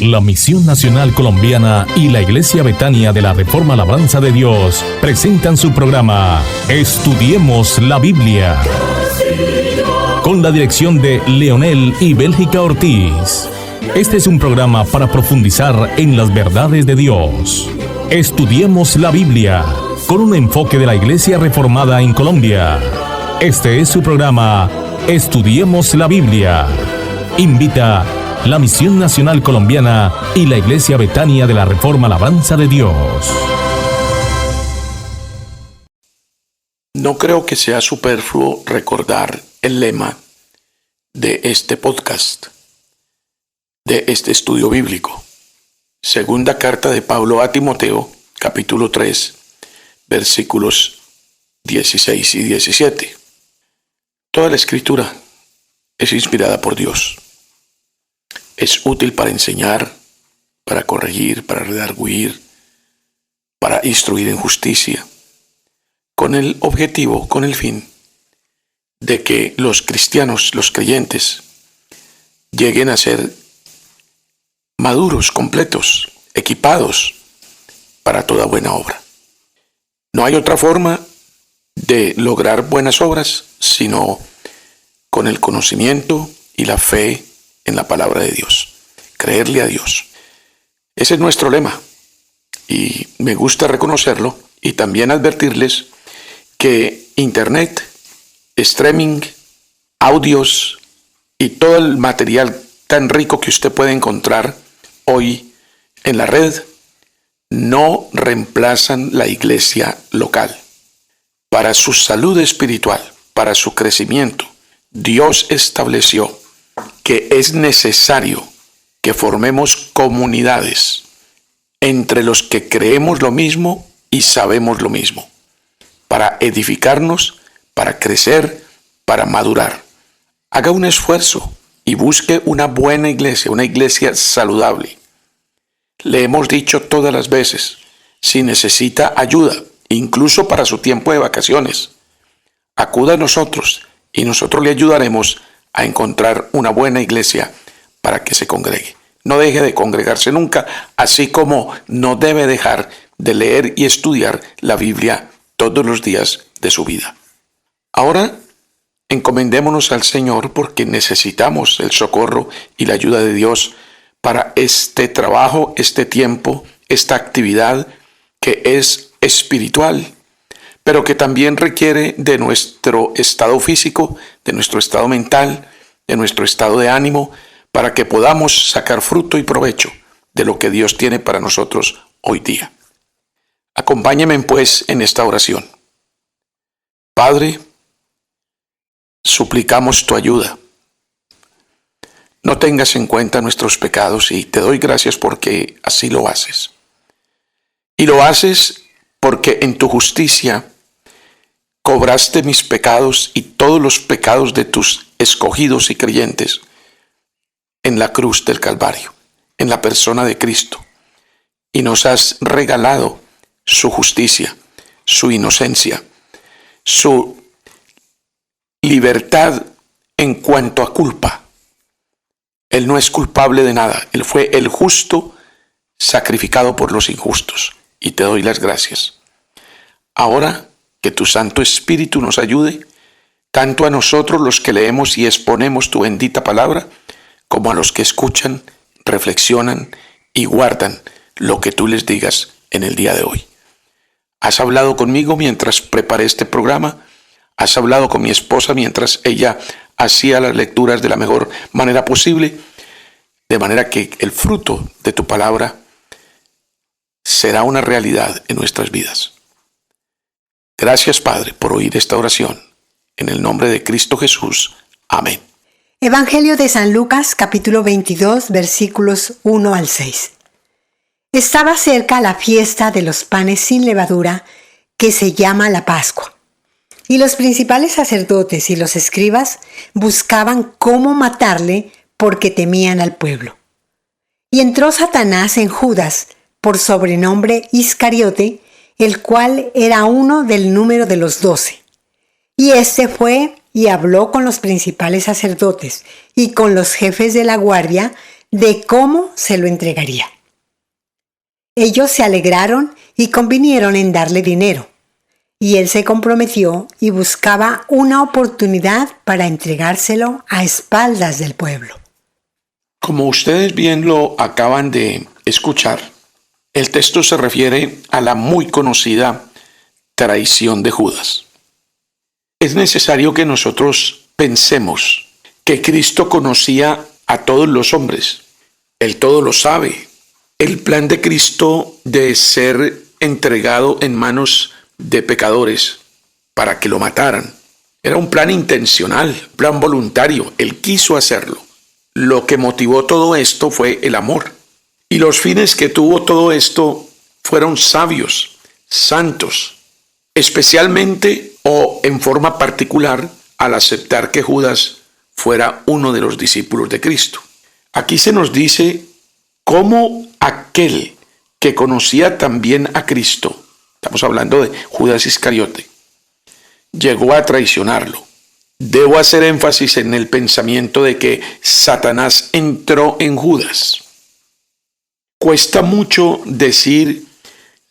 La Misión Nacional Colombiana y la Iglesia Betania de la Reforma Labranza de Dios presentan su programa Estudiemos la Biblia, con la dirección de Leonel y Bélgica Ortiz. Este es un programa para profundizar en las verdades de Dios. Estudiemos la Biblia, con un enfoque de la Iglesia Reformada en Colombia. Este es su programa Estudiemos la Biblia. Invita la Misión Nacional Colombiana y la Iglesia Betania de la Reforma Labranza de Dios. No creo que sea superfluo recordar el lema de este podcast, de este estudio bíblico. Segunda carta de Pablo a Timoteo, capítulo 3, versículos 16 y 17. Toda la Escritura es inspirada por Dios. Es útil para enseñar, para corregir, para redarguir, para instruir en justicia, con el objetivo, con el fin de que los cristianos, los creyentes, lleguen a ser maduros, completos, equipados para toda buena obra. No hay otra forma de lograr buenas obras sino con el conocimiento y la fe en la palabra de Dios, creerle a Dios. Ese es nuestro lema y me gusta reconocerlo y también advertirles que Internet, streaming, audios y todo el material tan rico que usted puede encontrar hoy en la red no reemplazan la iglesia local. Para su salud espiritual, para su crecimiento, Dios estableció que es necesario que formemos comunidades entre los que creemos lo mismo y sabemos lo mismo, para edificarnos, para crecer, para madurar. Haga un esfuerzo y busque una buena iglesia, una iglesia saludable. Le hemos dicho todas las veces, si necesita ayuda, incluso para su tiempo de vacaciones, acuda a nosotros y nosotros le ayudaremos a encontrar una buena iglesia para que se congregue. No deje de congregarse nunca, así como no debe dejar de leer y estudiar la Biblia todos los días de su vida. Ahora, encomendémonos al Señor porque necesitamos el socorro y la ayuda de Dios para este trabajo, este tiempo, esta actividad que es espiritual, pero que también requiere de nuestro estado físico, de nuestro estado mental, de nuestro estado de ánimo, para que podamos sacar fruto y provecho de lo que Dios tiene para nosotros hoy día. Acompáñenme pues en esta oración. Padre, suplicamos tu ayuda. No tengas en cuenta nuestros pecados y te doy gracias porque así lo haces. Y lo haces porque en tu justicia cobraste mis pecados y todos los pecados de tus escogidos y creyentes en la cruz del Calvario, en la persona de Cristo. Y nos has regalado su justicia, su inocencia, su libertad en cuanto a culpa. Él no es culpable de nada. Él fue el justo sacrificado por los injustos. Y te doy las gracias. Ahora, que tu Santo Espíritu nos ayude, tanto a nosotros los que leemos y exponemos tu bendita palabra, como a los que escuchan, reflexionan y guardan lo que tú les digas en el día de hoy. Has hablado conmigo mientras preparé este programa, has hablado con mi esposa mientras ella hacía las lecturas de la mejor manera posible, de manera que el fruto de tu palabra será una realidad en nuestras vidas. Gracias, Padre, por oír esta oración. En el nombre de Cristo Jesús. Amén. Evangelio de San Lucas, capítulo 22, versículos 1 al 6. Estaba cerca la fiesta de los panes sin levadura, que se llama la Pascua. Y los principales sacerdotes y los escribas buscaban cómo matarle porque temían al pueblo. Y entró Satanás en Judas, por sobrenombre Iscariote, el cual era uno del número de los 12. Y éste fue y habló con los principales sacerdotes y con los jefes de la guardia, de cómo se lo entregaría. Ellos se alegraron y convinieron en darle dinero, y él se comprometió y buscaba una oportunidad para entregárselo a espaldas del pueblo. Como ustedes bien lo acaban de escuchar, el texto se refiere a la muy conocida traición de Judas. Es necesario que nosotros pensemos que Cristo conocía a todos los hombres. Él todo lo sabe. El plan de Cristo de ser entregado en manos de pecadores para que lo mataran era un plan intencional, un plan voluntario. Él quiso hacerlo. Lo que motivó todo esto fue el amor. Y los fines que tuvo todo esto fueron sabios, santos, especialmente o en forma particular al aceptar que Judas fuera uno de los discípulos de Cristo. Aquí se nos dice cómo aquel que conocía también a Cristo, estamos hablando de Judas Iscariote, llegó a traicionarlo. Debo hacer énfasis en el pensamiento de que Satanás entró en Judas. Cuesta mucho decir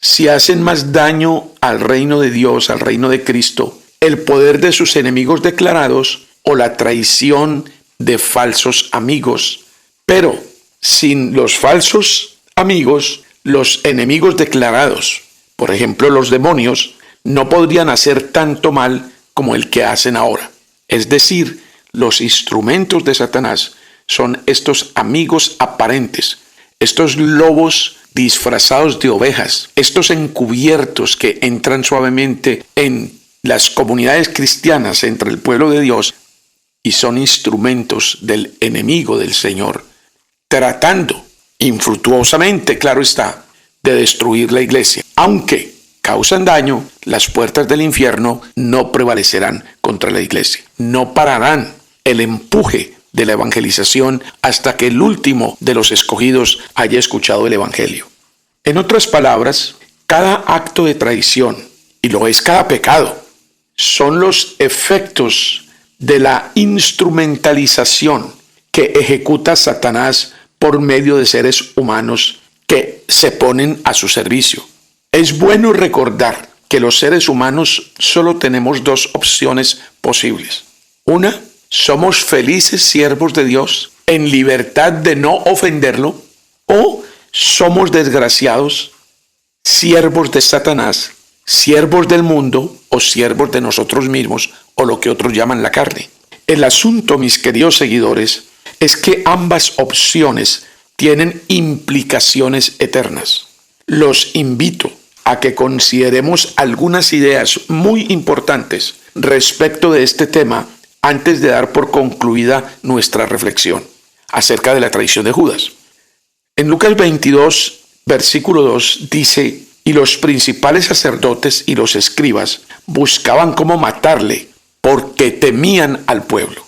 si hacen más daño al reino de Dios, al reino de Cristo, el poder de sus enemigos declarados o la traición de falsos amigos. Pero sin los falsos amigos, los enemigos declarados, por ejemplo los demonios, no podrían hacer tanto mal como el que hacen ahora. Es decir, los instrumentos de Satanás son estos amigos aparentes, estos lobos disfrazados de ovejas, estos encubiertos que entran suavemente en las comunidades cristianas entre el pueblo de Dios y son instrumentos del enemigo del Señor, tratando infructuosamente, claro está, de destruir la iglesia. Aunque causan daño, las puertas del infierno no prevalecerán contra la iglesia. No pararán el empuje de la evangelización hasta que el último de los escogidos haya escuchado el evangelio. En otras palabras, cada acto de traición, y lo es cada pecado, son los efectos de la instrumentalización que ejecuta Satanás por medio de seres humanos que se ponen a su servicio. Es bueno recordar que los seres humanos solo tenemos dos opciones posibles. Una, somos felices siervos de Dios en libertad de no ofenderlo, o somos desgraciados siervos de Satanás, siervos del mundo o siervos de nosotros mismos o lo que otros llaman la carne. El asunto, mis queridos seguidores, es que ambas opciones tienen implicaciones eternas. Los invito a que consideremos algunas ideas muy importantes respecto de este tema antes de dar por concluida nuestra reflexión acerca de la traición de Judas. En Lucas 22, versículo 2 dice: y los principales sacerdotes y los escribas buscaban cómo matarle porque temían al pueblo.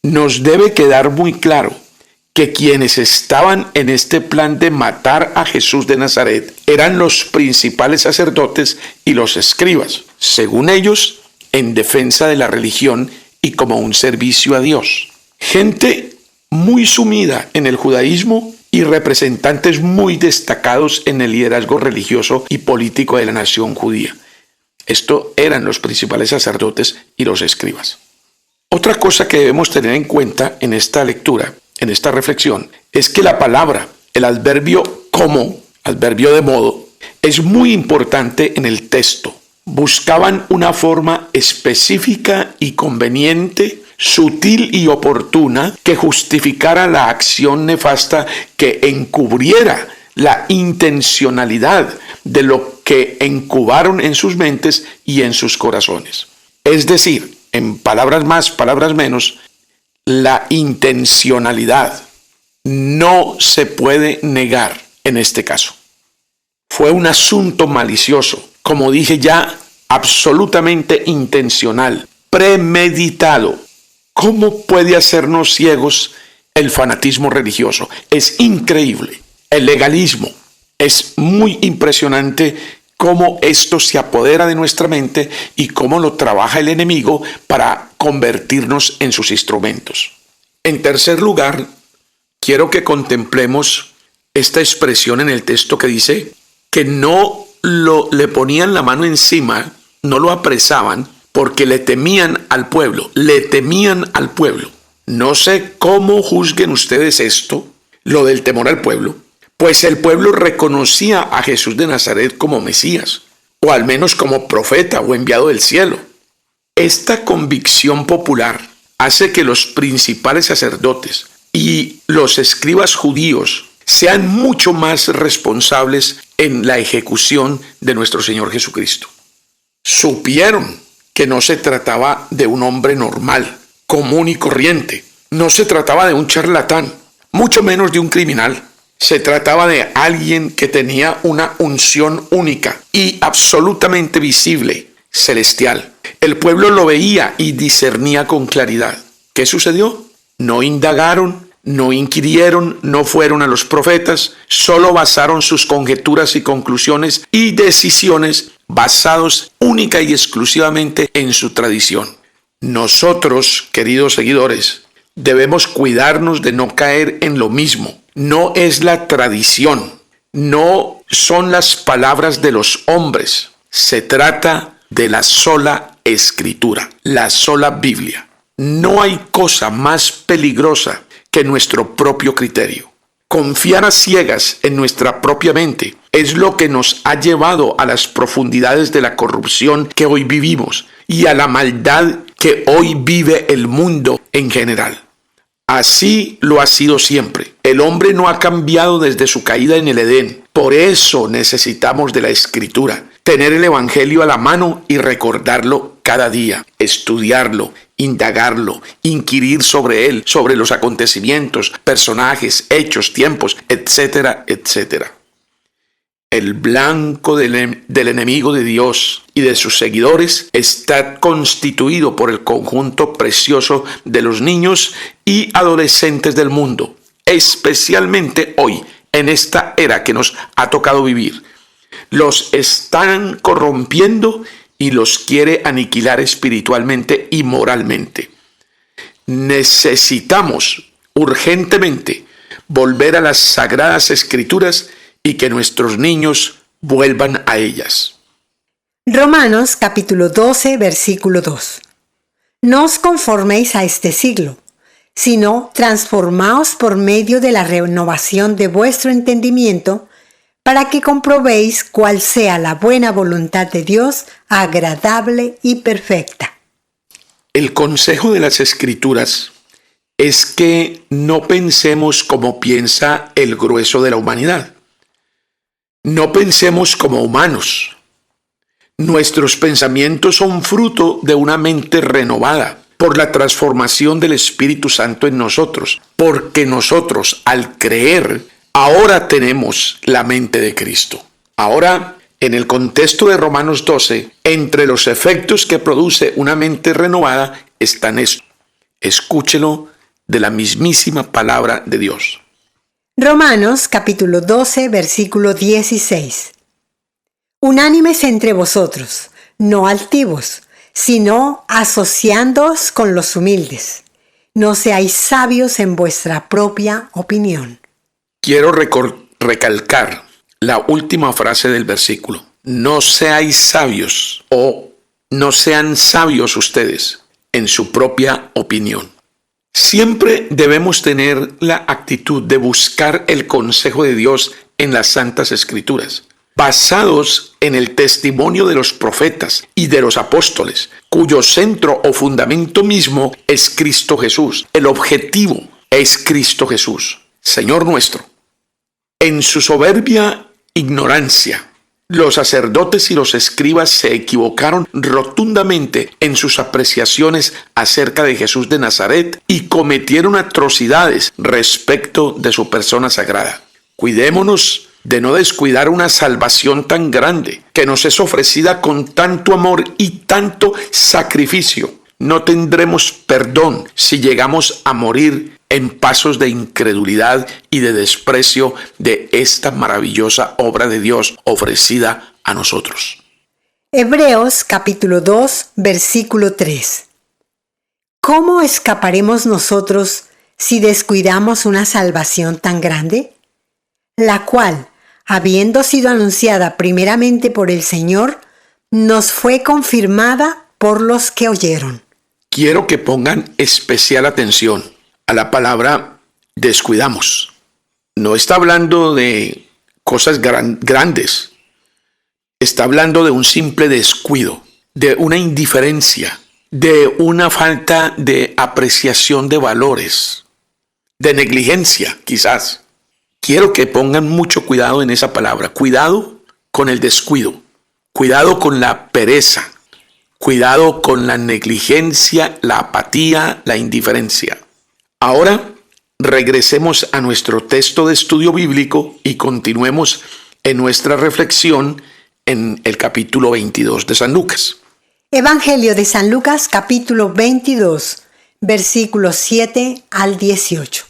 Nos debe quedar muy claro que quienes estaban en este plan de matar a Jesús de Nazaret eran los principales sacerdotes y los escribas, según ellos, en defensa de la religión y como un servicio a Dios. Gente muy sumida en el judaísmo y representantes muy destacados en el liderazgo religioso y político de la nación judía. Esto eran los principales sacerdotes y los escribas. Otra cosa que debemos tener en cuenta en esta lectura, en esta reflexión, es que la palabra, el adverbio como, adverbio de modo, es muy importante en el texto. Buscaban una forma específica y conveniente, sutil y oportuna que justificara la acción nefasta, que encubriera la intencionalidad de lo que incubaron en sus mentes y en sus corazones. Es decir, en palabras más, palabras menos, la intencionalidad no se puede negar en este caso. Fue un asunto malicioso, como dije ya, absolutamente intencional, premeditado. ¿Cómo puede hacernos ciegos el fanatismo religioso? Es increíble. El legalismo. Es muy impresionante cómo esto se apodera de nuestra mente y cómo lo trabaja el enemigo para convertirnos en sus instrumentos. En tercer lugar, quiero que contemplemos esta expresión en el texto que dice que no le ponían la mano encima, no lo apresaban, porque le temían al pueblo, No sé cómo juzguen ustedes esto, lo del temor al pueblo, pues el pueblo reconocía a Jesús de Nazaret como Mesías, o al menos como profeta o enviado del cielo. Esta convicción popular hace que los principales sacerdotes y los escribas judíos sean mucho más responsables en la ejecución de nuestro Señor Jesucristo. Supieron que no se trataba de un hombre normal, común y corriente. No se trataba de un charlatán, mucho menos de un criminal. Se trataba de alguien que tenía una unción única y absolutamente visible, celestial. El pueblo lo veía y discernía con claridad. ¿Qué sucedió? No indagaron, no inquirieron, no fueron a los profetas, solo basaron sus conjeturas y conclusiones y decisiones basados única y exclusivamente en su tradición. Nosotros, queridos seguidores, debemos cuidarnos de no caer en lo mismo. No es la tradición, no son las palabras de los hombres. Se trata de la sola Escritura, la sola Biblia. No hay cosa más peligrosa que nuestro propio criterio. Confiar a ciegas en nuestra propia mente es lo que nos ha llevado a las profundidades de la corrupción que hoy vivimos y a la maldad que hoy vive el mundo en general. Así lo ha sido siempre. El hombre no ha cambiado desde su caída en el Edén. Por eso necesitamos de la Escritura, tener el Evangelio a la mano y recordarlo cada día, estudiarlo, indagarlo, inquirir sobre él, sobre los acontecimientos, personajes, hechos, tiempos, etcétera, etcétera. El blanco del enemigo de Dios y de sus seguidores está constituido por el conjunto precioso de los niños y adolescentes del mundo, especialmente hoy, en esta era que nos ha tocado vivir. Los están corrompiendo y los quiere aniquilar espiritualmente y moralmente. Necesitamos urgentemente volver a las Sagradas Escrituras y que nuestros niños vuelvan a ellas. Romanos capítulo 12, versículo 2. No os conforméis a este siglo, sino transformaos por medio de la renovación de vuestro entendimiento, para que comprobéis cuál sea la buena voluntad de Dios, agradable y perfecta. El consejo de las Escrituras es que no pensemos como piensa el grueso de la humanidad. No pensemos como humanos. Nuestros pensamientos son fruto de una mente renovada por la transformación del Espíritu Santo en nosotros, porque nosotros, al creer, ahora tenemos la mente de Cristo. Ahora, en el contexto de Romanos 12, entre los efectos que produce una mente renovada están estos. Escúchelo de la mismísima palabra de Dios. Romanos capítulo 12, versículo 16. Unánimes entre vosotros, no altivos, sino asociándoos con los humildes. No seáis sabios en vuestra propia opinión. Quiero recalcar la última frase del versículo. No seáis sabios o no sean sabios ustedes en su propia opinión. Siempre debemos tener la actitud de buscar el consejo de Dios en las Santas Escrituras, basados en el testimonio de los profetas y de los apóstoles, cuyo centro o fundamento mismo es Cristo Jesús. El objetivo es Cristo Jesús, Señor nuestro. En su soberbia ignorancia, los sacerdotes y los escribas se equivocaron rotundamente en sus apreciaciones acerca de Jesús de Nazaret y cometieron atrocidades respecto de su persona sagrada. Cuidémonos de no descuidar una salvación tan grande que nos es ofrecida con tanto amor y tanto sacrificio. No tendremos perdón si llegamos a morir en pasos de incredulidad y de desprecio de esta maravillosa obra de Dios ofrecida a nosotros. Hebreos capítulo 2, versículo 3. ¿Cómo escaparemos nosotros si descuidamos una salvación tan grande? La cual, habiendo sido anunciada primeramente por el Señor, nos fue confirmada por los que oyeron. Quiero que pongan especial atención a la palabra descuidamos. No está hablando de cosas grandes. Está hablando de un simple descuido, de una indiferencia, de una falta de apreciación de valores, de negligencia quizás. Quiero que pongan mucho cuidado en esa palabra. Cuidado con el descuido, cuidado con la pereza, cuidado con la negligencia, la apatía, la indiferencia. Ahora regresemos a nuestro texto de estudio bíblico y continuemos en nuestra reflexión en el capítulo 22 de San Lucas. Evangelio de San Lucas, capítulo 22, versículos 7 al 18.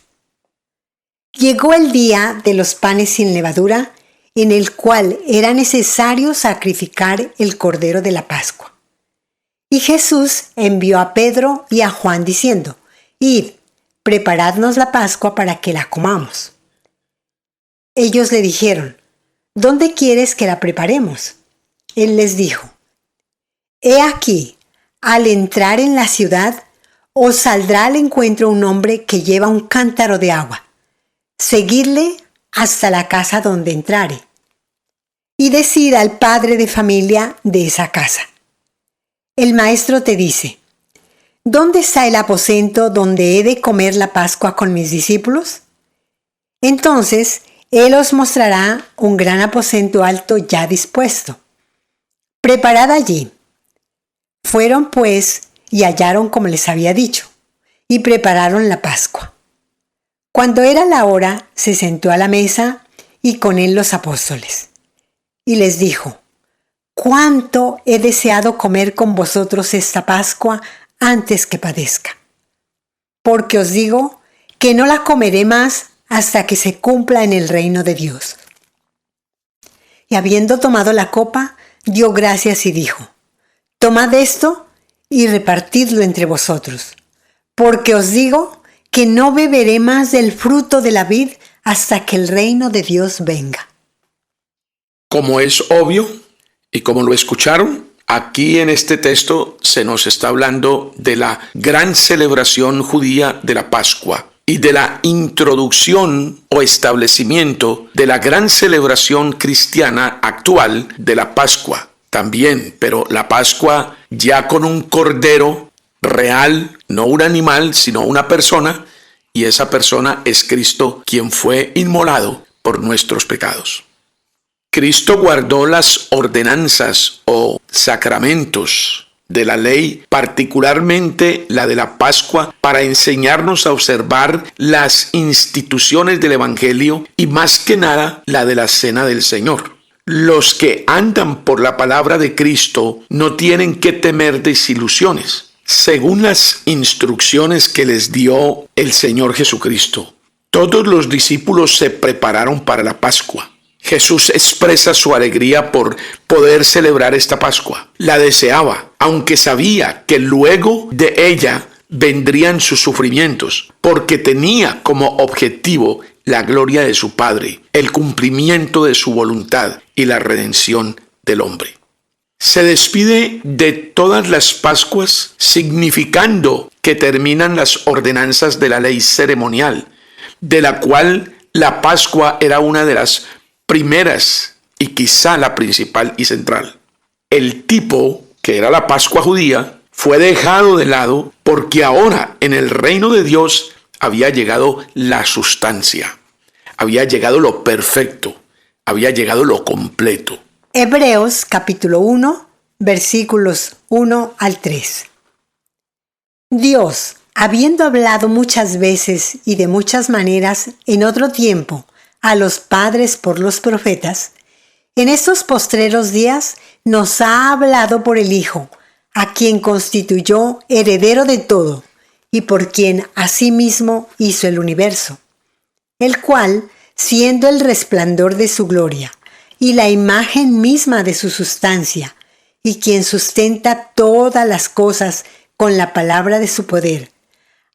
Llegó el día de los panes sin levadura, en el cual era necesario sacrificar el cordero de la Pascua. Y Jesús envió a Pedro y a Juan diciendo: Id, preparadnos la Pascua para que la comamos. Ellos le dijeron: ¿Dónde quieres que la preparemos? Él les dijo: He aquí, al entrar en la ciudad, os saldrá al encuentro un hombre que lleva un cántaro de agua. Seguidle hasta la casa donde entrare. Y decid al padre de familia de esa casa: El maestro te dice: ¿Dónde está el aposento donde he de comer la Pascua con mis discípulos? Entonces él os mostrará un gran aposento alto ya dispuesto. Preparad allí. Fueron pues y hallaron como les había dicho, y prepararon la Pascua. Cuando era la hora, se sentó a la mesa y con él los apóstoles. Y les dijo: ¿Cuánto he deseado comer con vosotros esta Pascua antes que padezca? Porque os digo que no la comeré más hasta que se cumpla en el reino de Dios. Y habiendo tomado la copa, dio gracias y dijo: Tomad esto y repartidlo entre vosotros, porque os digo que no beberé más del fruto de la vid hasta que el reino de Dios venga. Como es obvio y como lo escucharon, aquí en este texto se nos está hablando de la gran celebración judía de la Pascua y de la introducción o establecimiento de la gran celebración cristiana actual de la Pascua también, pero la Pascua ya con un cordero real, no un animal, sino una persona, y esa persona es Cristo, quien fue inmolado por nuestros pecados. Cristo guardó las ordenanzas o sacramentos de la ley, particularmente la de la Pascua, para enseñarnos a observar las instituciones del Evangelio y más que nada la de la Cena del Señor. Los que andan por la palabra de Cristo no tienen que temer desilusiones, según las instrucciones que les dio el Señor Jesucristo. Todos los discípulos se prepararon para la Pascua. Jesús expresa su alegría por poder celebrar esta Pascua. La deseaba, aunque sabía que luego de ella vendrían sus sufrimientos, porque tenía como objetivo la gloria de su Padre, el cumplimiento de su voluntad y la redención del hombre. Se despide de todas las Pascuas, significando que terminan las ordenanzas de la ley ceremonial, de la cual la Pascua era una de las primeras y quizá la principal y central. El tipo, que era la Pascua judía, fue dejado de lado porque ahora en el reino de Dios había llegado la sustancia, había llegado lo perfecto, había llegado lo completo. Hebreos capítulo 1, versículos 1 al 3. Dios, habiendo hablado muchas veces y de muchas maneras en otro tiempo a los padres por los profetas, en estos postreros días nos ha hablado por el Hijo, a quien constituyó heredero de todo y por quien asimismo hizo el universo, el cual, siendo el resplandor de su gloria y la imagen misma de su sustancia, y quien sustenta todas las cosas con la palabra de su poder,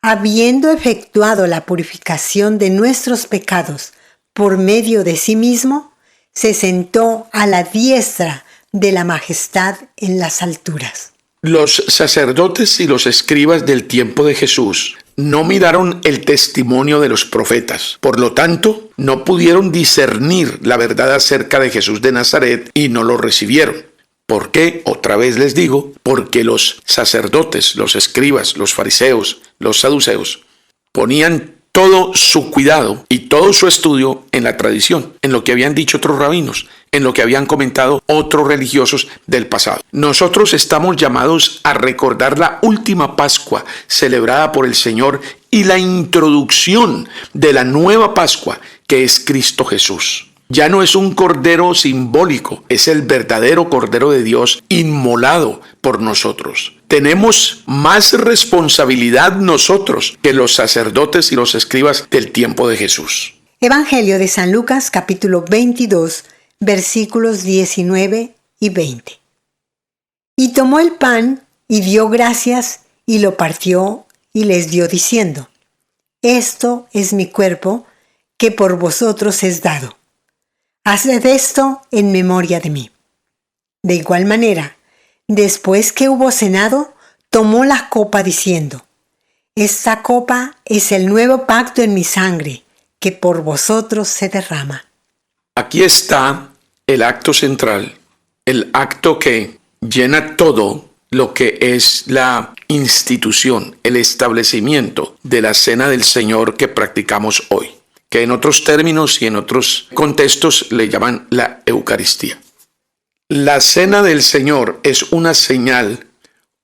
habiendo efectuado la purificación de nuestros pecados por medio de sí mismo, se sentó a la diestra de la majestad en las alturas. Los sacerdotes y los escribas del tiempo de Jesús no miraron el testimonio de los profetas. Por lo tanto, no pudieron discernir la verdad acerca de Jesús de Nazaret y no lo recibieron. ¿Por qué? Otra vez les digo, porque los sacerdotes, los escribas, los fariseos, los saduceos, ponían todo su cuidado y todo su estudio en la tradición, en lo que habían dicho otros rabinos, en lo que habían comentado otros religiosos del pasado. Nosotros estamos llamados a recordar la última Pascua celebrada por el Señor y la introducción de la nueva Pascua, que es Cristo Jesús. Ya no es un cordero simbólico, es el verdadero Cordero de Dios inmolado por nosotros. Tenemos más responsabilidad nosotros que los sacerdotes y los escribas del tiempo de Jesús. Evangelio de San Lucas, capítulo 22, versículos 19 y 20. Y tomó el pan y dio gracias y lo partió y les dio diciendo: Esto es mi cuerpo que por vosotros es dado. Haced esto en memoria de mí. De igual manera, después que hubo cenado, tomó la copa diciendo: Esta copa es el nuevo pacto en mi sangre, que por vosotros se derrama. Aquí está el acto central, el acto que llena todo lo que es la institución, el establecimiento de la cena del Señor que practicamos hoy, que en otros términos y en otros contextos le llaman la Eucaristía. La cena del Señor es una señal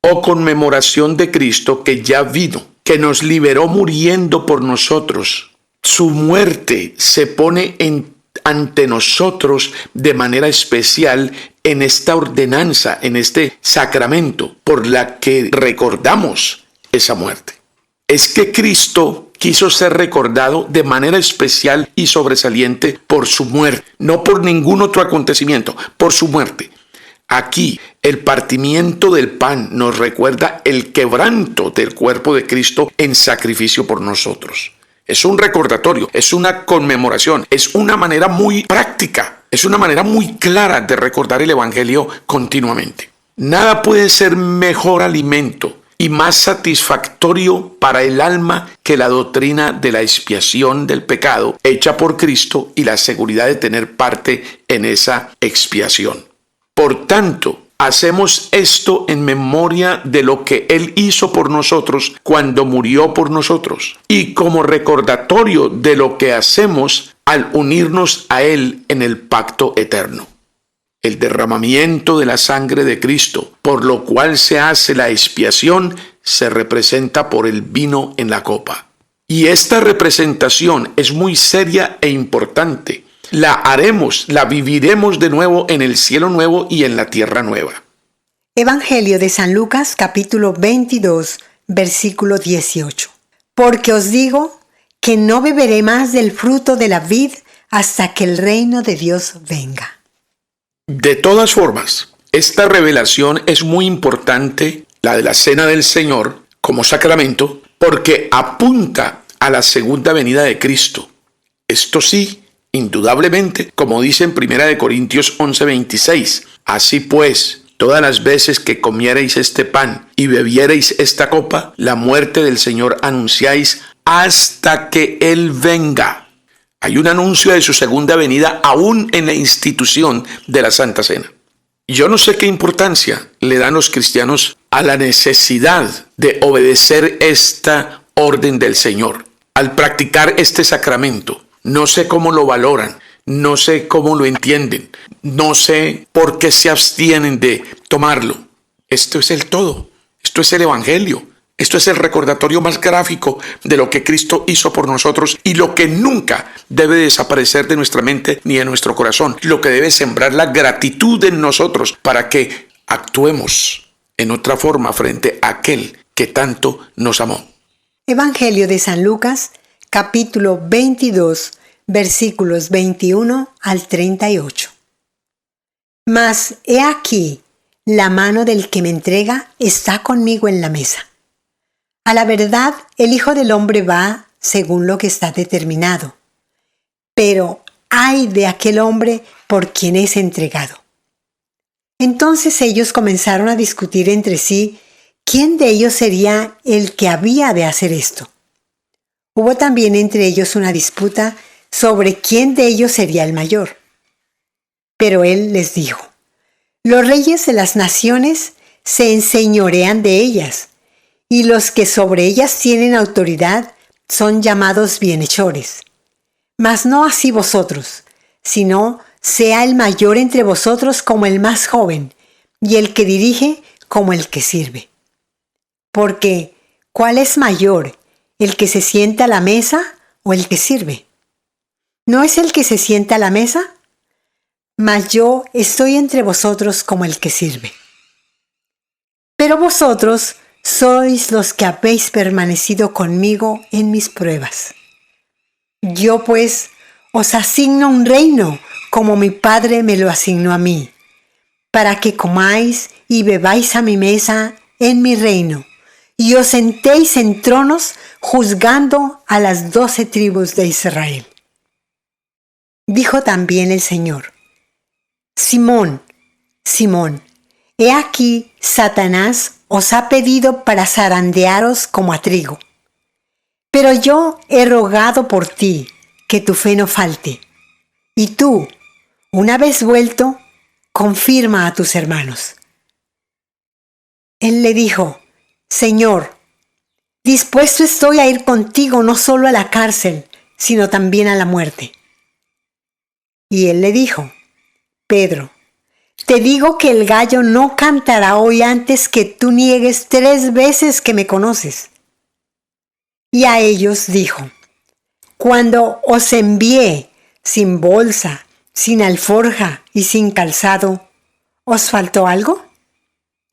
o conmemoración de Cristo que ya vino, que nos liberó muriendo por nosotros. Su muerte se pone ante nosotros de manera especial en esta ordenanza, en este sacramento, por la que recordamos esa muerte. Es que Cristo quiso ser recordado de manera especial y sobresaliente por su muerte, no por ningún otro acontecimiento, por su muerte. Aquí, el partimiento del pan nos recuerda el quebranto del cuerpo de Cristo en sacrificio por nosotros. Es un recordatorio, es una conmemoración, es una manera muy práctica, es una manera muy clara de recordar el Evangelio continuamente. Nada puede ser mejor alimento y más satisfactorio para el alma que la doctrina de la expiación del pecado hecha por Cristo y la seguridad de tener parte en esa expiación. Por tanto, hacemos esto en memoria de lo que Él hizo por nosotros cuando murió por nosotros y como recordatorio de lo que hacemos al unirnos a Él en el pacto eterno. El derramamiento de la sangre de Cristo, por lo cual se hace la expiación, se representa por el vino en la copa. Y esta representación es muy seria e importante. La haremos, la viviremos de nuevo en el cielo nuevo y en la tierra nueva. Evangelio de San Lucas, capítulo 22, versículo 18. Porque os digo que no beberé más del fruto de la vid hasta que el reino de Dios venga. De todas formas, esta revelación es muy importante, la de la Cena del Señor, como sacramento, porque apunta a la segunda venida de Cristo. Esto sí, indudablemente, como dice en 1 Corintios 11:26, así pues, todas las veces que comiereis este pan y bebiereis esta copa, la muerte del Señor anunciáis hasta que Él venga. Hay un anuncio de su segunda venida aún en la institución de la Santa Cena. Yo no sé qué importancia le dan los cristianos a la necesidad de obedecer esta orden del Señor. Al practicar este sacramento, no sé cómo lo valoran, no sé cómo lo entienden, no sé por qué se abstienen de tomarlo. Esto es el todo, esto es el Evangelio. Esto es el recordatorio más gráfico de lo que Cristo hizo por nosotros y lo que nunca debe desaparecer de nuestra mente ni de nuestro corazón. Lo que debe sembrar la gratitud en nosotros para que actuemos en otra forma frente a aquel que tanto nos amó. Evangelio de San Lucas, capítulo 22, versículos 21 al 38. Mas he aquí, la mano del que me entrega está conmigo en la mesa. A la verdad, el Hijo del Hombre va según lo que está determinado. Pero ay de aquel hombre por quien es entregado. Entonces ellos comenzaron a discutir entre sí quién de ellos sería el que había de hacer esto. Hubo también entre ellos una disputa sobre quién de ellos sería el mayor. Pero él les dijo: los reyes de las naciones se enseñorean de ellas, y los que sobre ellas tienen autoridad son llamados bienhechores. Mas no así vosotros, sino sea el mayor entre vosotros como el más joven, y el que dirige como el que sirve. Porque, ¿cuál es mayor, el que se sienta a la mesa o el que sirve? ¿No es el que se sienta a la mesa? Mas yo estoy entre vosotros como el que sirve. Pero vosotros sois los que habéis permanecido conmigo en mis pruebas. Yo pues os asigno un reino como mi Padre me lo asignó a mí, para que comáis y bebáis a mi mesa en mi reino, y os sentéis en tronos juzgando a las 12 tribus de Israel. Dijo también el Señor: Simón, Simón, he aquí Satanás os ha pedido para zarandearos como a trigo. Pero yo he rogado por ti, que tu fe no falte. Y tú, una vez vuelto, confirma a tus hermanos. Él le dijo: Señor, dispuesto estoy a ir contigo no solo a la cárcel, sino también a la muerte. Y él le dijo: Pedro, te digo que el gallo no cantará hoy antes que tú niegues 3 veces que me conoces. Y a ellos dijo: cuando os envié sin bolsa, sin alforja y sin calzado, ¿os faltó algo?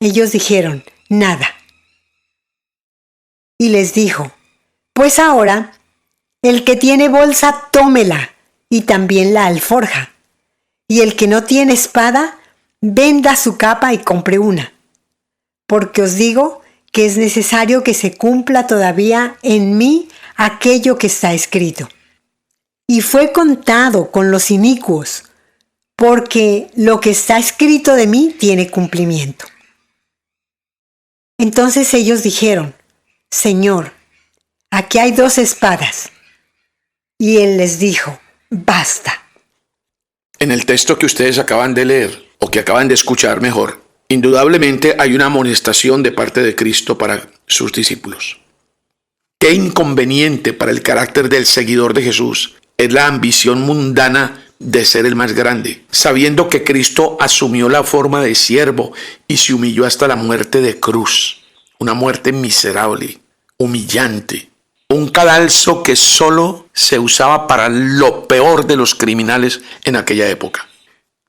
Ellos dijeron: nada. Y les dijo: pues ahora, el que tiene bolsa, tómela, y también la alforja. Y el que no tiene espada, venda su capa y compre una. Porque os digo que es necesario que se cumpla todavía en mí aquello que está escrito. Y fue contado con los inicuos, porque lo que está escrito de mí tiene cumplimiento. Entonces ellos dijeron: Señor, aquí hay 2 espadas. Y él les dijo: basta. En el texto que ustedes acaban de leer, o que acaban de escuchar mejor, indudablemente hay una amonestación de parte de Cristo para sus discípulos. Qué inconveniente para el carácter del seguidor de Jesús es la ambición mundana de ser el más grande, sabiendo que Cristo asumió la forma de siervo y se humilló hasta la muerte de cruz, una muerte miserable, humillante, un cadalso que solo se usaba para lo peor de los criminales en aquella época.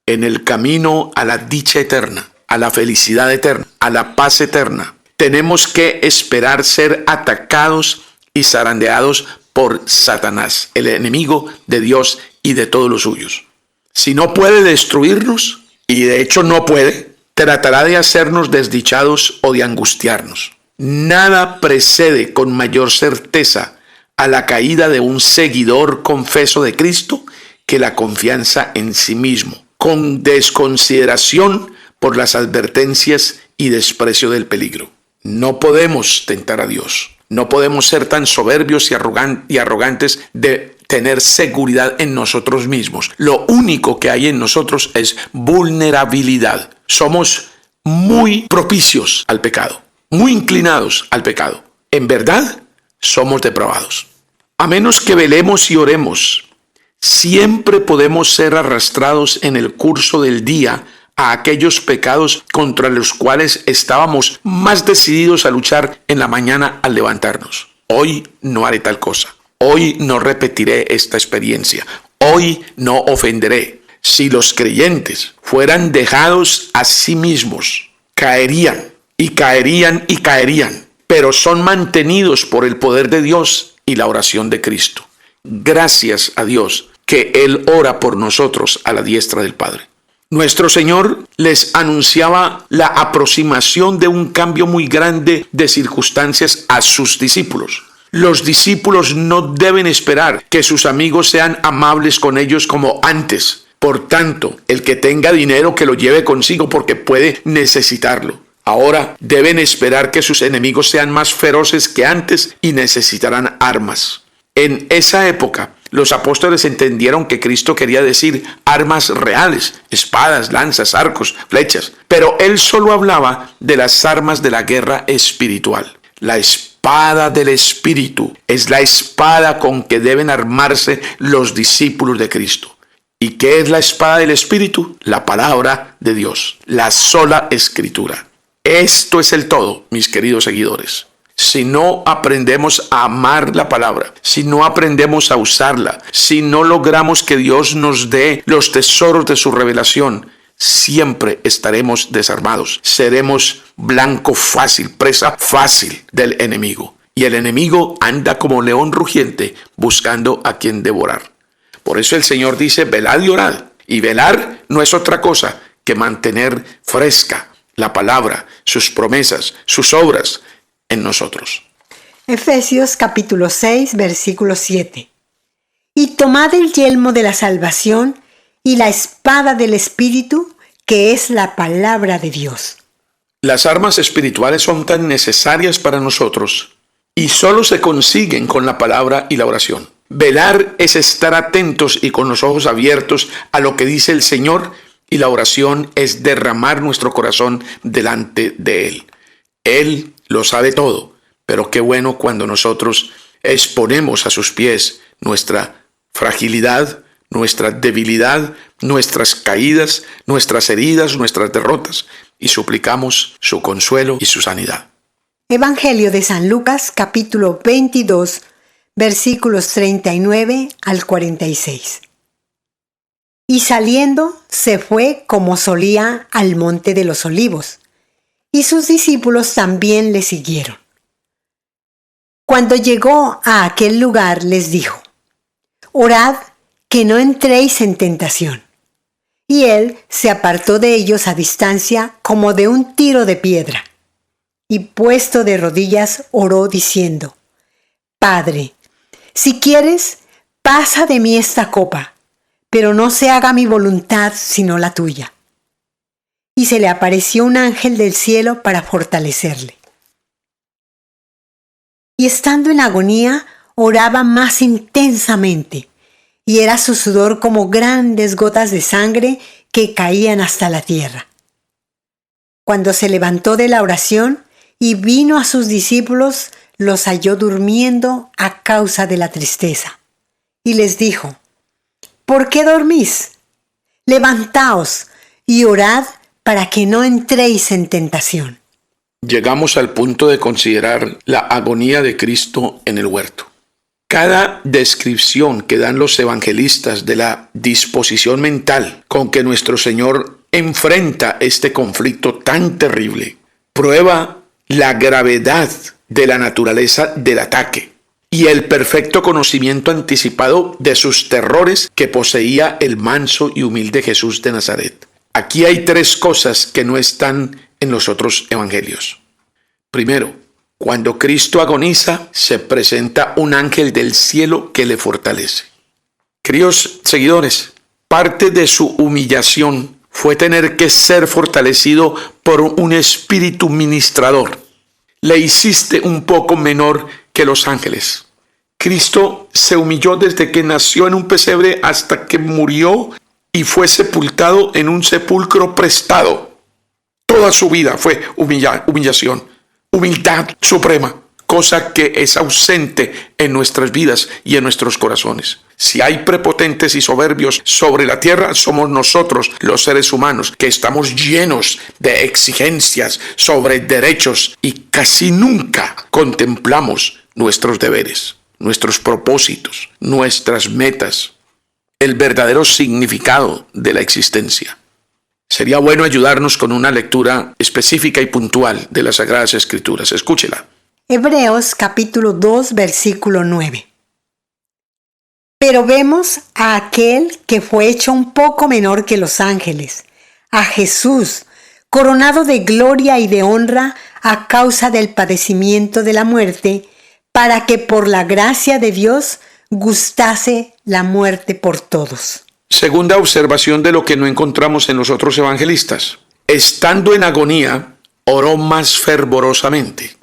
En el camino a la dicha eterna, a la felicidad eterna, a la paz eterna, tenemos que esperar ser atacados y zarandeados por Satanás, el enemigo de Dios y de todos los suyos. Si no puede destruirnos, y de hecho no puede, tratará de hacernos desdichados o de angustiarnos. Nada precede con mayor certeza a la caída de un seguidor confeso de Cristo que la confianza en sí mismo, con desconsideración por las advertencias y desprecio del peligro. No podemos tentar a Dios. No podemos ser tan soberbios y arrogantes de tener seguridad en nosotros mismos. Lo único que hay en nosotros es vulnerabilidad. Somos muy propicios al pecado, muy inclinados al pecado. En verdad, somos depravados. A menos que velemos y oremos, siempre podemos ser arrastrados en el curso del día a aquellos pecados contra los cuales estábamos más decididos a luchar en la mañana al levantarnos. Hoy no haré tal cosa. Hoy no repetiré esta experiencia. Hoy no ofenderé. Si los creyentes fueran dejados a sí mismos, caerían y caerían y caerían, pero son mantenidos por el poder de Dios y la oración de Cristo. Gracias a Dios que Él ora por nosotros a la diestra del Padre. Nuestro Señor les anunciaba la aproximación de un cambio muy grande de circunstancias a sus discípulos. Los discípulos no deben esperar que sus amigos sean amables con ellos como antes. Por tanto, el que tenga dinero que lo lleve consigo porque puede necesitarlo. Ahora deben esperar que sus enemigos sean más feroces que antes y necesitarán armas. En esa época, los apóstoles entendieron que Cristo quería decir armas reales, espadas, lanzas, arcos, flechas. Pero él solo hablaba de las armas de la guerra espiritual. La espada del Espíritu es la espada con que deben armarse los discípulos de Cristo. ¿Y qué es la espada del Espíritu? La palabra de Dios, la sola Escritura. Esto es el todo, mis queridos seguidores. Si no aprendemos a amar la palabra, si no aprendemos a usarla, si no logramos que Dios nos dé los tesoros de su revelación, siempre estaremos desarmados. Seremos blanco fácil, presa fácil del enemigo. Y el enemigo anda como león rugiente buscando a quien devorar. Por eso el Señor dice, velad y orad. Y velar no es otra cosa que mantener fresca la palabra, sus promesas, sus obras en nosotros. Efesios capítulo 6, versículo 7. Y tomad el yelmo de la salvación y la espada del Espíritu, que es la palabra de Dios. Las armas espirituales son tan necesarias para nosotros y solo se consiguen con la palabra y la oración. Velar es estar atentos y con los ojos abiertos a lo que dice el Señor, y la oración es derramar nuestro corazón delante de Él. Él lo sabe todo, pero qué bueno cuando nosotros exponemos a sus pies nuestra fragilidad, nuestra debilidad, nuestras caídas, nuestras heridas, nuestras derrotas, y suplicamos su consuelo y su sanidad. Evangelio de San Lucas, capítulo 22, versículos 39 al 46. Y saliendo, se fue como solía al monte de los olivos, y sus discípulos también le siguieron. Cuando llegó a aquel lugar, les dijo: Orad que no entréis en tentación. Y él se apartó de ellos a distancia como de un tiro de piedra, y puesto de rodillas oró diciendo: Padre, si quieres, pasa de mí esta copa, pero no se haga mi voluntad sino la tuya. Y se le apareció un ángel del cielo para fortalecerle. Y estando en agonía, oraba más intensamente, y era su sudor como grandes gotas de sangre que caían hasta la tierra. Cuando se levantó de la oración y vino a sus discípulos, los halló durmiendo a causa de la tristeza. Y les dijo: ¿Por qué dormís? Levantaos y orad para que no entréis en tentación. Llegamos al punto de considerar la agonía de Cristo en el huerto. Cada descripción que dan los evangelistas de la disposición mental con que nuestro Señor enfrenta este conflicto tan terrible prueba la gravedad de la naturaleza del ataque y el perfecto conocimiento anticipado de sus terrores que poseía el manso y humilde Jesús de Nazaret. Aquí hay tres cosas que no están en los otros evangelios. Primero, cuando Cristo agoniza, se presenta un ángel del cielo que le fortalece. Queridos seguidores, parte de su humillación fue tener que ser fortalecido por un espíritu ministrador. Le hiciste un poco menor que los ángeles. Cristo se humilló desde que nació en un pesebre hasta que murió y fue sepultado en un sepulcro prestado. Toda su vida fue humillación, humildad suprema, cosa que es ausente en nuestras vidas y en nuestros corazones. Si hay prepotentes y soberbios sobre la tierra, somos nosotros, los seres humanos, que estamos llenos de exigencias sobre derechos y casi nunca contemplamos nuestros deberes, nuestros propósitos, nuestras metas, el verdadero significado de la existencia. Sería bueno ayudarnos con una lectura específica y puntual de las Sagradas Escrituras. Escúchela. Hebreos capítulo 2, versículo 9. Pero vemos a aquel que fue hecho un poco menor que los ángeles, a Jesús, coronado de gloria y de honra a causa del padecimiento de la muerte, para que por la gracia de Dios gustase la muerte por todos. Segunda observación de lo que no encontramos en los otros evangelistas. Estando en agonía, oró más fervorosamente.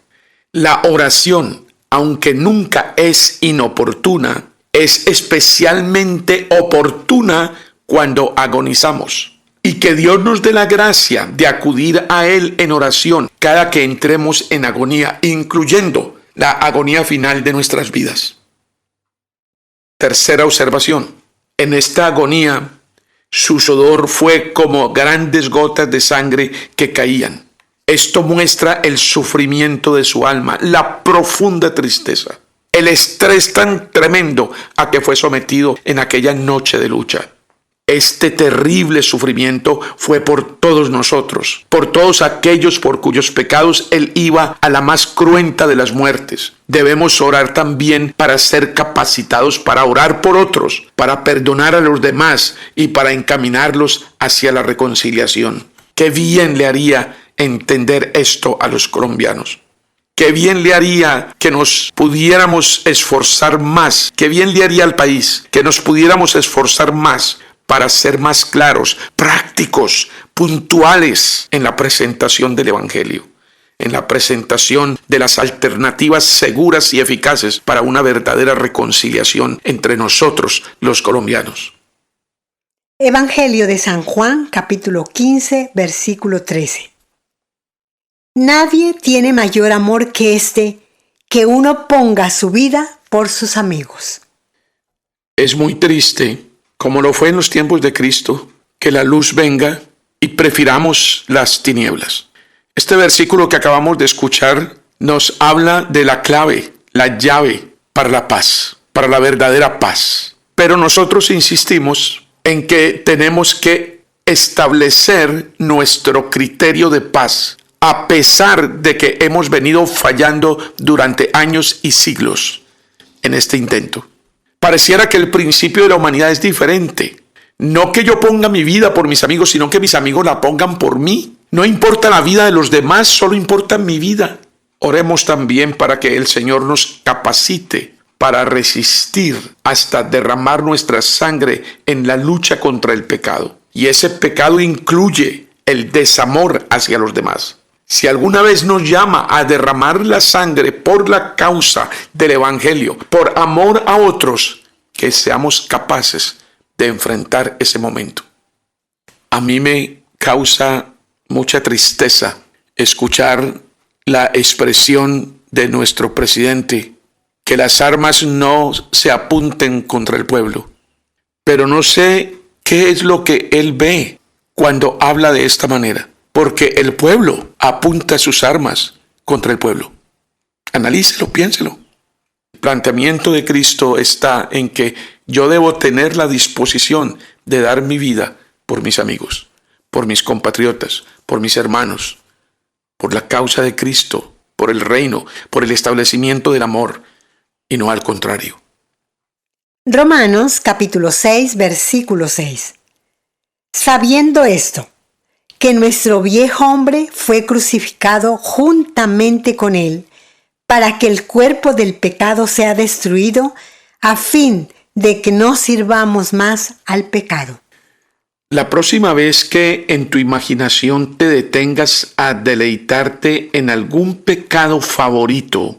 La oración, aunque nunca es inoportuna, es especialmente oportuna cuando agonizamos. Y que Dios nos dé la gracia de acudir a Él en oración cada que entremos en agonía, incluyendo la agonía final de nuestras vidas. Tercera observación. En esta agonía, su sudor fue como grandes gotas de sangre que caían. Esto muestra el sufrimiento de su alma, la profunda tristeza, el estrés tan tremendo a que fue sometido en aquella noche de lucha. Este terrible sufrimiento fue por todos nosotros, por todos aquellos por cuyos pecados Él iba a la más cruenta de las muertes. Debemos orar también para ser capacitados para orar por otros, para perdonar a los demás y para encaminarlos hacia la reconciliación. Qué bien le haría entender esto a los colombianos. Qué bien le haría que nos pudiéramos esforzar más. Qué bien le haría al país que nos pudiéramos esforzar más para ser más claros, prácticos, puntuales en la presentación del Evangelio, en la presentación de las alternativas seguras y eficaces para una verdadera reconciliación entre nosotros, los colombianos. Evangelio de San Juan, capítulo 15, versículo 13. Nadie tiene mayor amor que este, que uno ponga su vida por sus amigos. Es muy triste, como lo fue en los tiempos de Cristo, que la luz venga y prefiramos las tinieblas. Este versículo que acabamos de escuchar nos habla de la clave, la llave para la paz, para la verdadera paz. Pero nosotros insistimos en que tenemos que establecer nuestro criterio de paz, a pesar de que hemos venido fallando durante años y siglos en este intento. Pareciera que el principio de la humanidad es diferente. No que yo ponga mi vida por mis amigos, sino que mis amigos la pongan por mí. No importa la vida de los demás, solo importa mi vida. Oremos también para que el Señor nos capacite para resistir hasta derramar nuestra sangre en la lucha contra el pecado. Y ese pecado incluye el desamor hacia los demás. Si alguna vez nos llama a derramar la sangre por la causa del Evangelio, por amor a otros, que seamos capaces de enfrentar ese momento. A mí me causa mucha tristeza escuchar la expresión de nuestro presidente, que las armas no se apunten contra el pueblo. Pero no sé qué es lo que él ve cuando habla de esta manera. Porque el pueblo apunta sus armas contra el pueblo. Analícelo, piénselo. El planteamiento de Cristo está en que yo debo tener la disposición de dar mi vida por mis amigos, por mis compatriotas, por mis hermanos, por la causa de Cristo, por el reino, por el establecimiento del amor, y no al contrario. Romanos capítulo 6, versículo 6. Sabiendo esto, que nuestro viejo hombre fue crucificado juntamente con él, para que el cuerpo del pecado sea destruido, a fin de que no sirvamos más al pecado. La próxima vez que en tu imaginación te detengas a deleitarte en algún pecado favorito,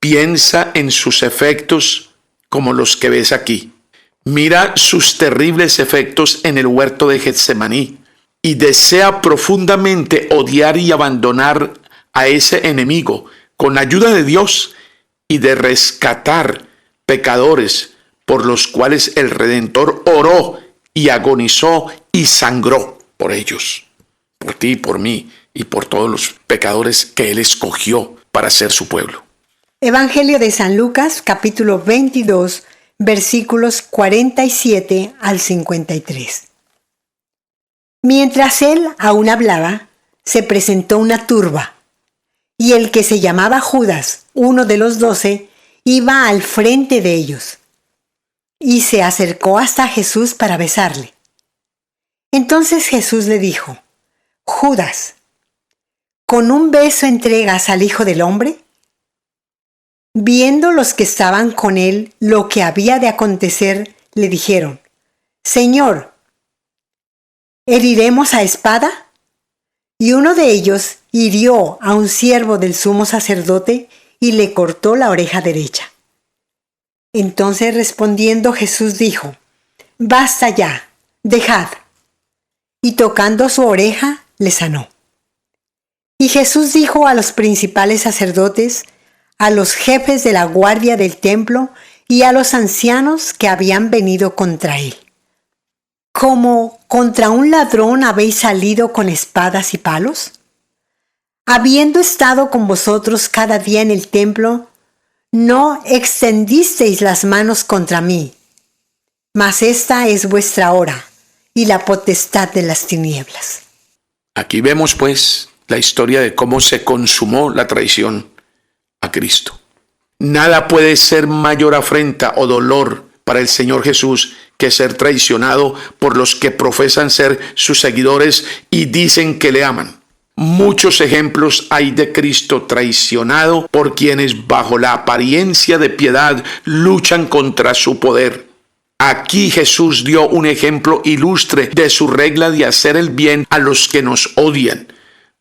piensa en sus efectos como los que ves aquí. Mira sus terribles efectos en el huerto de Getsemaní y desea profundamente odiar y abandonar a ese enemigo con la ayuda de Dios y de rescatar pecadores por los cuales el Redentor oró y agonizó y sangró por ellos, por ti, por mí y por todos los pecadores que Él escogió para ser su pueblo. Evangelio de San Lucas, capítulo 22, versículos 47 al 53. Mientras él aún hablaba, se presentó una turba, y el que se llamaba Judas, uno de los 12, iba al frente de ellos, y se acercó hasta Jesús para besarle. Entonces Jesús le dijo: Judas, ¿con un beso entregas al Hijo del Hombre? Viendo los que estaban con él lo que había de acontecer, le dijeron: Señor, ¿heriremos a espada? Y uno de ellos hirió a un siervo del sumo sacerdote y le cortó la oreja derecha. Entonces respondiendo Jesús dijo: Basta ya, dejad. Y tocando su oreja, le sanó. Y Jesús dijo a los principales sacerdotes, a los jefes de la guardia del templo y a los ancianos que habían venido contra él: ¿Como contra un ladrón habéis salido con espadas y palos? Habiendo estado con vosotros cada día en el templo, no extendisteis las manos contra mí, mas esta es vuestra hora y la potestad de las tinieblas. Aquí vemos pues la historia de cómo se consumó la traición a Cristo. Nada puede ser mayor afrenta o dolor para el Señor Jesús que ser traicionado por los que profesan ser sus seguidores y dicen que le aman. Muchos ejemplos hay de Cristo traicionado por quienes bajo la apariencia de piedad luchan contra su poder. Aquí Jesús dio un ejemplo ilustre de su regla de hacer el bien a los que nos odian,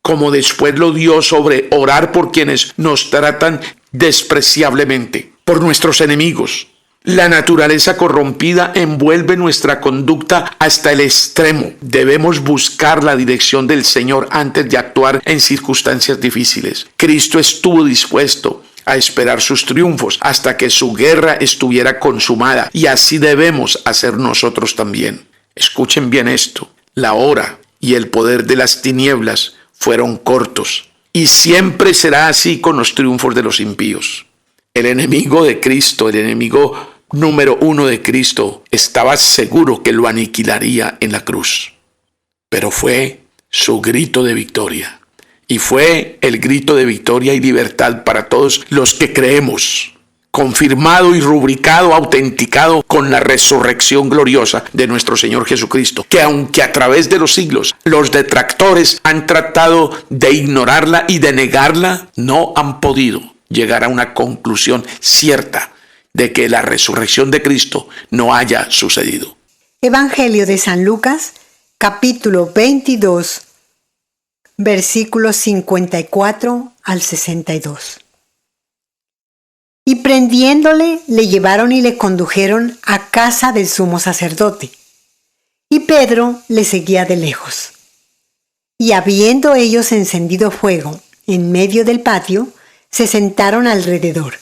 como después lo dio sobre orar por quienes nos tratan despreciablemente, por nuestros enemigos. La naturaleza corrompida envuelve nuestra conducta hasta el extremo. Debemos buscar la dirección del Señor antes de actuar en circunstancias difíciles. Cristo estuvo dispuesto a esperar sus triunfos hasta que su guerra estuviera consumada, y así debemos hacer nosotros también. Escuchen bien esto: la hora y el poder de las tinieblas fueron cortos, y siempre será así con los triunfos de los impíos. El enemigo de Cristo, el enemigo número uno de Cristo, estaba seguro que lo aniquilaría en la cruz. Pero fue su grito de victoria. Y fue el grito de victoria y libertad para todos los que creemos, confirmado y rubricado, autenticado con la resurrección gloriosa de nuestro Señor Jesucristo, que aunque a través de los siglos los detractores han tratado de ignorarla y de negarla, no han podido llegar a una conclusión cierta de que la resurrección de Cristo no haya sucedido. Evangelio de San Lucas, capítulo 22, versículos 54 al 62. Y prendiéndole, le llevaron y le condujeron a casa del sumo sacerdote. Y Pedro le seguía de lejos. Y habiendo ellos encendido fuego en medio del patio, se sentaron alrededor.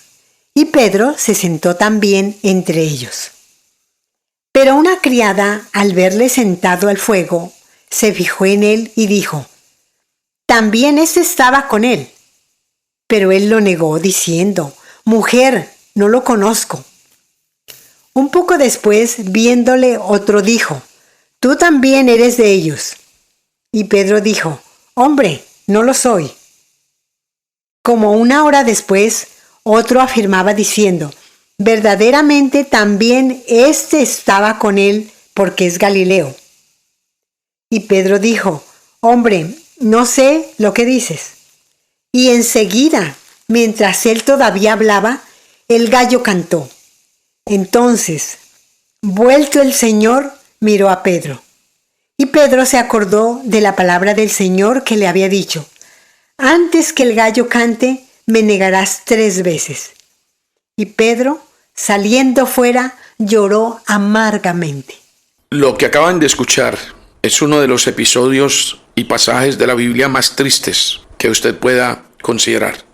Y Pedro se sentó también entre ellos. Pero una criada, al verle sentado al fuego, se fijó en él y dijo: También éste estaba con él. Pero él lo negó, diciendo: Mujer, no lo conozco. Un poco después, viéndole, otro dijo: Tú también eres de ellos. Y Pedro dijo: Hombre, no lo soy. Como una hora después, otro afirmaba diciendo: Verdaderamente también éste estaba con él, porque es Galileo. Y Pedro dijo: Hombre, no sé lo que dices. Y enseguida, mientras él todavía hablaba, el gallo cantó. Entonces, vuelto el Señor, miró a Pedro. Y Pedro se acordó de la palabra del Señor que le había dicho: Antes que el gallo cante, me negarás 3 veces. Y Pedro, saliendo fuera, lloró amargamente. Lo que acaban de escuchar es uno de los episodios y pasajes de la Biblia más tristes que usted pueda considerar.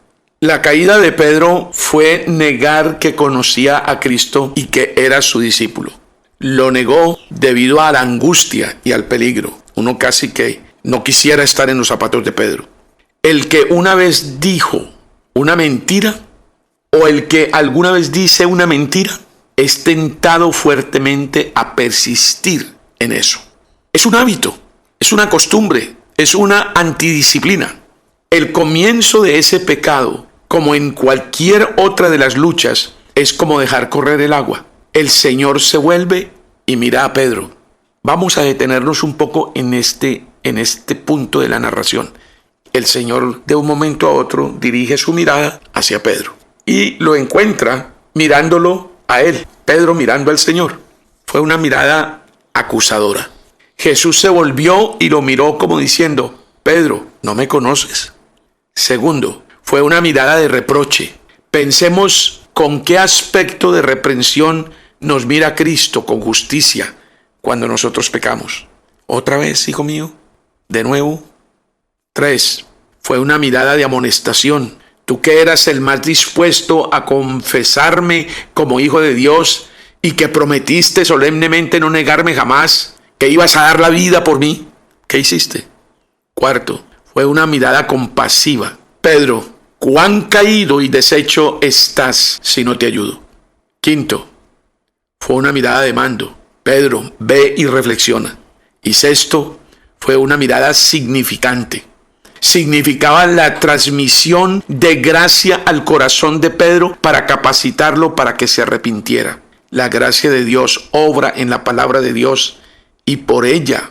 La caída de Pedro fue negar que conocía a Cristo y que era su discípulo. Lo negó debido a la angustia y al peligro. Uno casi que no quisiera estar en los zapatos de Pedro. El que una vez dijo una mentira, o el que alguna vez dice una mentira, es tentado fuertemente a persistir en eso. Es un hábito, es una costumbre, es una antidisciplina. El comienzo de ese pecado, como en cualquier otra de las luchas, es como dejar correr el agua. El Señor se vuelve y mira a Pedro Vamos a detenernos un poco en este punto de la narración. El Señor de un momento a otro dirige su mirada hacia Pedro y lo encuentra mirándolo a él, Pedro mirando al Señor. Fue una mirada acusadora. Jesús se volvió y lo miró como diciendo: Pedro, ¿no me conoces? Segundo, fue una mirada de reproche. Pensemos con qué aspecto de reprensión nos mira Cristo con justicia cuando nosotros pecamos. ¿Otra vez, hijo mío? ¿De nuevo? 3. Fue una mirada de amonestación. Tú que eras el más dispuesto a confesarme como hijo de Dios y que prometiste solemnemente no negarme jamás, que ibas a dar la vida por mí, ¿qué hiciste? 4. Fue una mirada compasiva. Pedro, cuán caído y deshecho estás si no te ayudo. 5. Fue una mirada de mando. Pedro, ve y reflexiona. Y 6. Fue una mirada significante. Significaba la transmisión de gracia al corazón de Pedro para capacitarlo para que se arrepintiera. La gracia de Dios obra en la palabra de Dios y por ella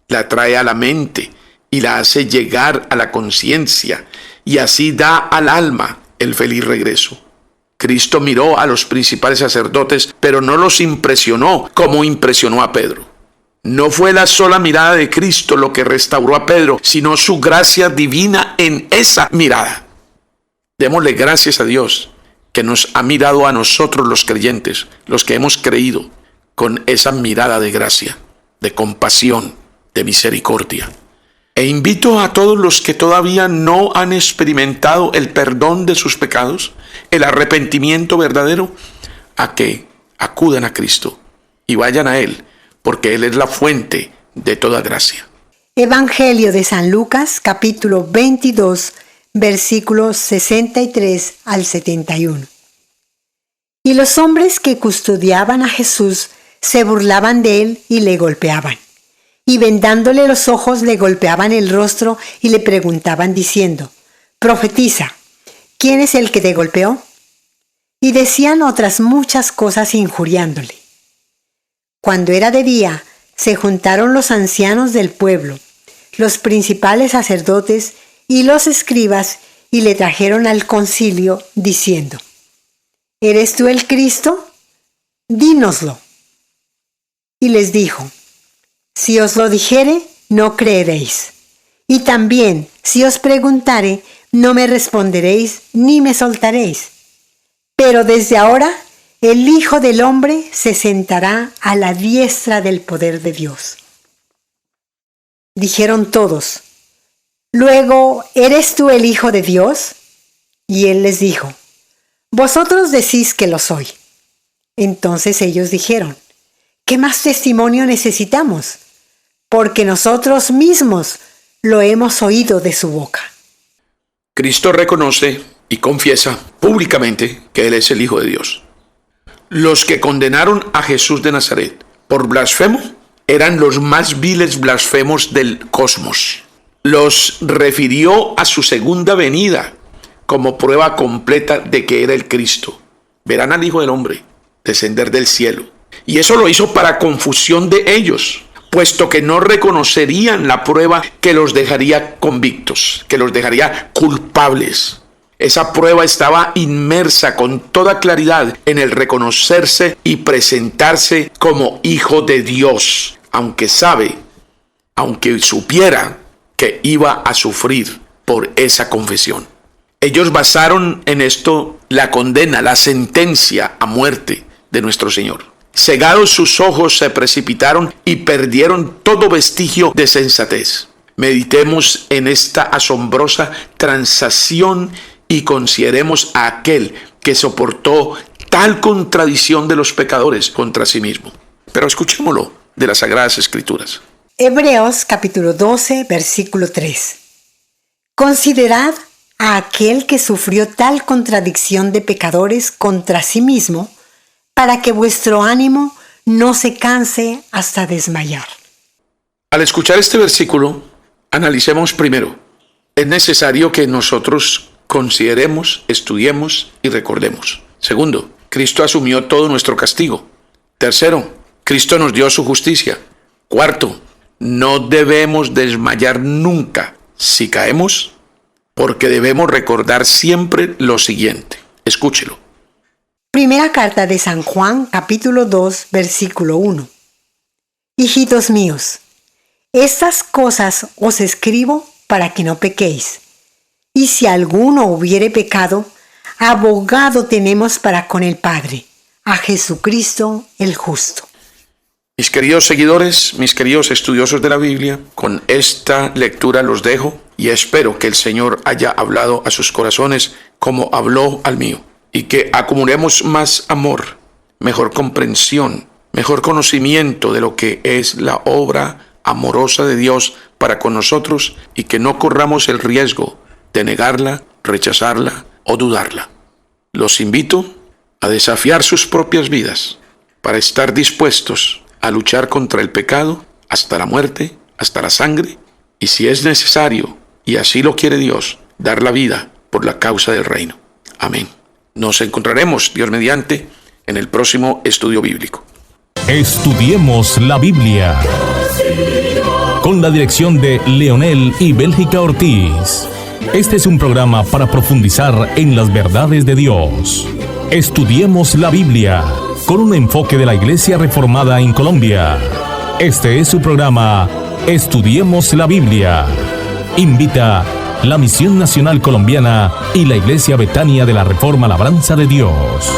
la trae a la mente y la hace llegar a la conciencia y así da al alma el feliz regreso. Cristo miró a los principales sacerdotes, pero no los impresionó como impresionó a Pedro. No fue la sola mirada de Cristo lo que restauró a Pedro, sino su gracia divina en esa mirada. Démosle gracias a Dios que nos ha mirado a nosotros los creyentes, los que hemos creído, con esa mirada de gracia, de compasión, de misericordia. E invito a todos los que todavía no han experimentado el perdón de sus pecados, el arrepentimiento verdadero, a que acudan a Cristo y vayan a Él, porque Él es la fuente de toda gracia. Evangelio de San Lucas, capítulo 22, versículos 63 al 71. Y los hombres que custodiaban a Jesús se burlaban de él y le golpeaban. Y vendándole los ojos le golpeaban el rostro y le preguntaban diciendo: Profetiza, ¿quién es el que te golpeó? Y decían otras muchas cosas injuriándole. Cuando era de día, se juntaron los ancianos del pueblo, los principales sacerdotes y los escribas, y le trajeron al concilio, diciendo: ¿Eres tú el Cristo? Dínoslo. Y les dijo: Si os lo dijere, no creeréis. Y también, si os preguntare, no me responderéis ni me soltaréis. Pero desde ahora, el Hijo del Hombre se sentará a la diestra del poder de Dios. Dijeron todos: Luego, ¿eres tú el Hijo de Dios? Y él les dijo: Vosotros decís que lo soy. Entonces ellos dijeron: ¿Qué más testimonio necesitamos? Porque nosotros mismos lo hemos oído de su boca. Cristo reconoce y confiesa públicamente que Él es el Hijo de Dios. Los que condenaron a Jesús de Nazaret por blasfemo eran los más viles blasfemos del cosmos. Los refirió a su segunda venida como prueba completa de que era el Cristo. Verán al Hijo del Hombre descender del cielo. Y eso lo hizo para confusión de ellos, puesto que no reconocerían la prueba que los dejaría convictos, que los dejaría culpables. Esa prueba estaba inmersa con toda claridad en el reconocerse y presentarse como hijo de Dios, aunque supiera que iba a sufrir por esa confesión. Ellos basaron en esto la condena, la sentencia a muerte de nuestro Señor. Cegados sus ojos se precipitaron y perdieron todo vestigio de sensatez. Meditemos en esta asombrosa transacción y consideremos a aquel que soportó tal contradicción de los pecadores contra sí mismo. Pero escuchémoslo de las Sagradas Escrituras. Hebreos capítulo 12, versículo 3. Considerad a aquel que sufrió tal contradicción de pecadores contra sí mismo, para que vuestro ánimo no se canse hasta desmayar. Al escuchar este versículo, analicemos primero. Es necesario que nosotros consideremos, estudiemos y recordemos. Segundo, Cristo asumió todo nuestro castigo. Tercero, Cristo nos dio su justicia. Cuarto, no debemos desmayar nunca si caemos, porque debemos recordar siempre lo siguiente. Escúchelo. Primera carta de San Juan, capítulo 2, versículo 1. Hijitos míos, estas cosas os escribo para que no pequéis. Y si alguno hubiere pecado, abogado tenemos para con el Padre, a Jesucristo el justo. Mis queridos seguidores, mis queridos estudiosos de la Biblia, con esta lectura los dejo y espero que el Señor haya hablado a sus corazones como habló al mío, y que acumulemos más amor, mejor comprensión, mejor conocimiento de lo que es la obra amorosa de Dios para con nosotros, y que no corramos el riesgo de negarla, rechazarla o dudarla. Los invito a desafiar sus propias vidas para estar dispuestos a luchar contra el pecado hasta la muerte, hasta la sangre, y si es necesario, y así lo quiere Dios, dar la vida por la causa del reino. Amén. Nos encontraremos, Dios mediante, en el próximo estudio bíblico. Estudiemos la Biblia. Con la dirección de Leonel y Bélgica Ortiz. Este es un programa para profundizar en las verdades de Dios. Estudiemos la Biblia, con un enfoque de la Iglesia Reformada en Colombia. Este es su programa, Estudiemos la Biblia. Invita la Misión Nacional Colombiana y la Iglesia Betania de la Reforma Labranza de Dios.